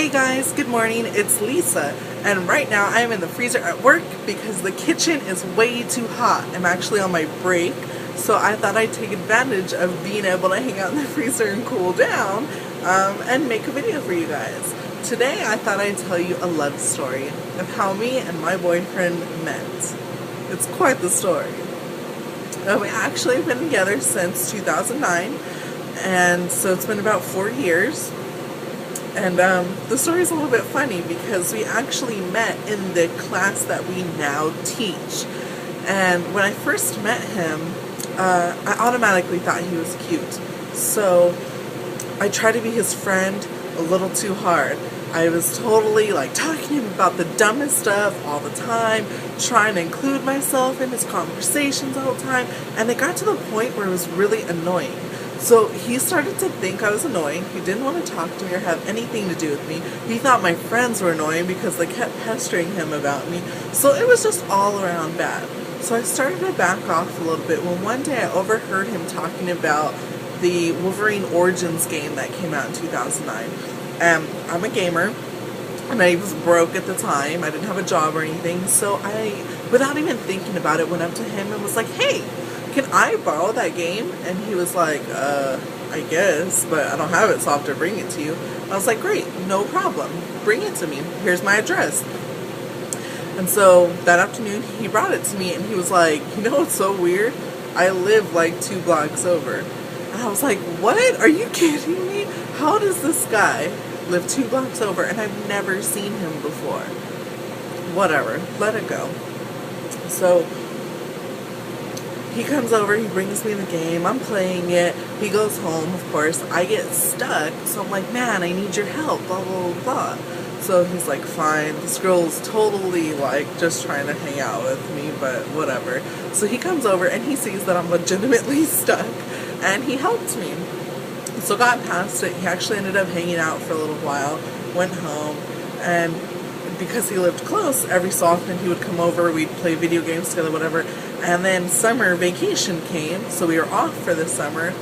Hey guys, good morning. It's Lisa, and right now I'm in the freezer at work because the kitchen is way too hot. I'm actually on my break, so I thought I'd take advantage of being able to hang out in the freezer and cool down and make a video for you guys. Today I thought I'd tell you a love story of how me and my boyfriend met. It's quite the story. We actually have been together since 2009, and so it's been about 4 years. And the story's a little bit funny because we actually met in the class that we now teach. And when I first met him, I automatically thought he was cute. So I tried to be his friend a little too hard. I was totally like talking to him about the dumbest stuff all the time, trying to include myself in his conversations all the time, and it got to the point where it was really annoying. So he started to think I was annoying. He didn't want to talk to me or have anything to do with me. He thought my friends were annoying because they kept pestering him about me. So it was just all around bad. So I started to back off a little bit when one day I overheard him talking about the Wolverine Origins game that came out in 2009. I'm a gamer, and I was broke at the time. I didn't have a job or anything. So I, without even thinking about it, went up to him and was like, "Hey, can I borrow that game?" And he was like, I guess, but I don't have it, so I'll have to bring it to you. I was like, great, no problem. Bring it to me. Here's my address. And so that afternoon, he brought it to me, and he was like, you know what's so weird? I live like 2 blocks over. And I was like, what? Are you kidding me? How does this guy live 2 blocks over, and I've never seen him before? Whatever, let it go. So he comes over, he brings me the game, I'm playing it, he goes home, of course, I get stuck, so I'm like, man, I need your help, blah, blah, blah, blah. So he's like, fine, this girl's totally like just trying to hang out with me, but whatever. So he comes over and he sees that I'm legitimately stuck, and he helped me. So got past it. He actually ended up hanging out for a little while, went home, and because he lived close, every so often he would come over, we'd play video games together, whatever. And then summer vacation came, so we were off for the summer,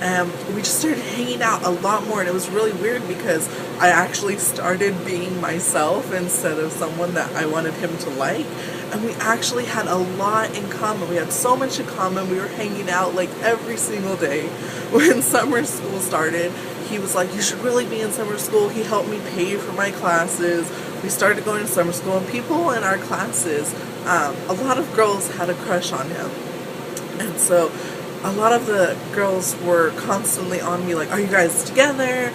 and we just started hanging out a lot more. And it was really weird because I actually started being myself instead of someone that I wanted him to like. And we actually had a lot in common. We had so much in common. We were hanging out like every single day. When summer school started, he was like, you should really be in summer school. He helped me pay for my classes. We started going to summer school, and people in our classes, a lot of girls had a crush on him. And so a lot of the girls were constantly on me like, are you guys together?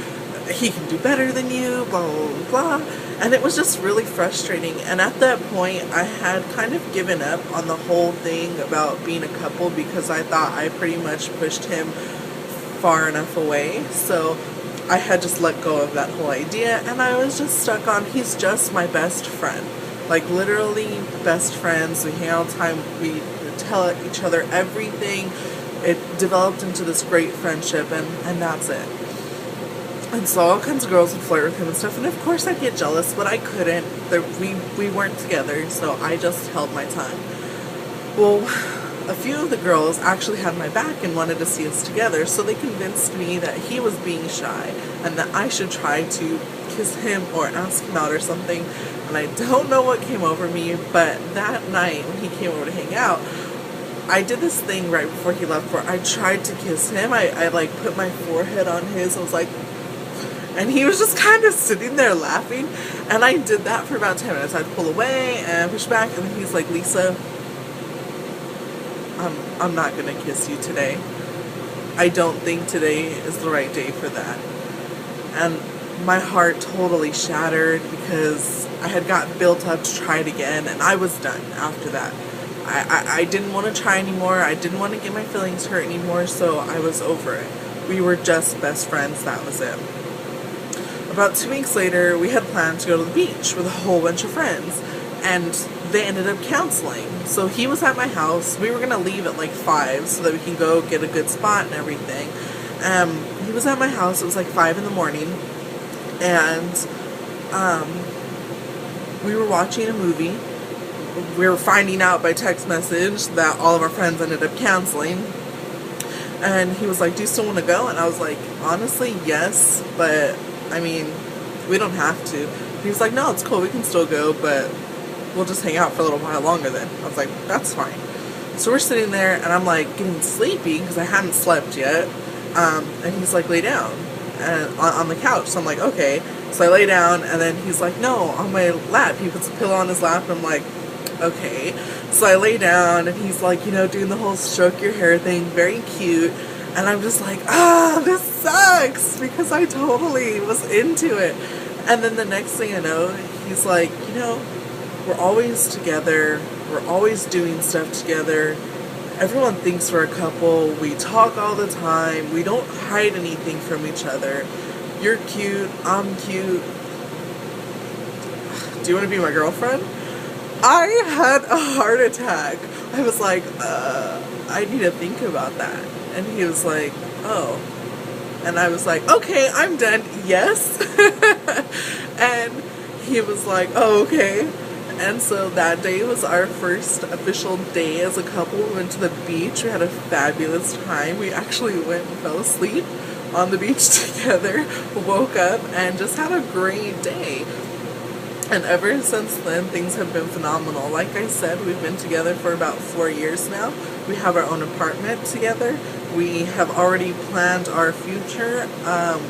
He can do better than you, blah, blah, blah. And it was just really frustrating. And at that point, I had kind of given up on the whole thing about being a couple because I thought I pretty much pushed him far enough away. So I had just let go of that whole idea, and I was just stuck on, he's just my best friend. Like, literally best friends. We hang out all the time, we tell each other everything. It developed into this great friendship, and that's it. And so all kinds of girls would flirt with him and stuff, and of course I'd get jealous, but I couldn't. We weren't together, so I just held my tongue. Well, a few of the girls actually had my back and wanted to see us together, so they convinced me that he was being shy and that I should try to kiss him or ask him out or something. And I don't know what came over me, but that night when he came over to hang out, I did this thing right before he left where I tried to kiss him. I like put my forehead on his. I was like, and he was just kind of sitting there laughing, and I did that for about 10 minutes. I'd pull away and push back, and then he's like, Lisa, I'm not gonna kiss you today. I don't think today is the right day for that. And my heart totally shattered because I had got built up to try it again, and I was done after that. I didn't want to try anymore. I didn't want to get my feelings hurt anymore, so I was over it. We were just best friends, that was it. About 2 weeks later, we had planned to go to the beach with a whole bunch of friends, and they ended up canceling. So he was at my house. We were going to leave at like 5 so that we can go get a good spot and everything. He was at my house. It was like 5 in the morning, and we were watching a movie. We were finding out by text message that all of our friends ended up canceling. And he was like, do you still want to go? And I was like, honestly, yes, but I mean, we don't have to. He was like, no, it's cool, we can still go, but we'll just hang out for a little while longer then. I was like, that's fine. So we're sitting there, and I'm like getting sleepy because I hadn't slept yet. And he's like, lay down and on the couch. So I'm like, okay. So I lay down, and then he's like, no, on my lap. He puts a pillow on his lap, and I'm like, okay. So I lay down, and he's like, doing the whole stroke your hair thing, very cute. And I'm just like, this sucks, because I totally was into it. And then the next thing I know, he's like, we're always together. We're always doing stuff together. Everyone thinks we're a couple. We talk all the time. We don't hide anything from each other. You're cute. I'm cute. Do you want to be my girlfriend? I had a heart attack. I was like, I need to think about that. And he was like, oh. And I was like, okay, I'm done. Yes. And he was like, oh, okay. And so that day was our first official day as a couple. We went to the beach. We had a fabulous time. We actually went and fell asleep on the beach together, woke up, and just had a great day. And ever since then, things have been phenomenal. Like I said, we've been together for about 4 years now. We have our own apartment together. We have already planned our future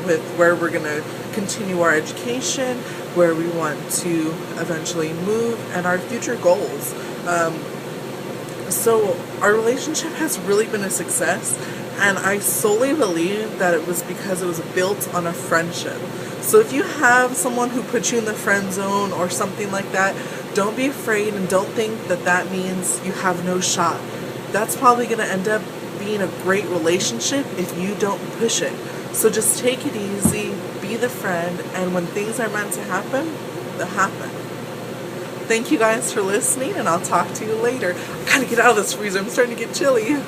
with where we're going to continue our education, where we want to eventually move, and our future goals. So our relationship has really been a success, and I solely believe that it was because it was built on a friendship. So if you have someone who puts you in the friend zone or something like that, don't be afraid, and don't think that that means you have no shot. That's probably going to end up being a great relationship if you don't push it. So just take it easy, be the friend, and when things are meant to happen, they'll happen. Thank you guys for listening, and I'll talk to you later. I gotta get out of this freezer. I'm starting to get chilly.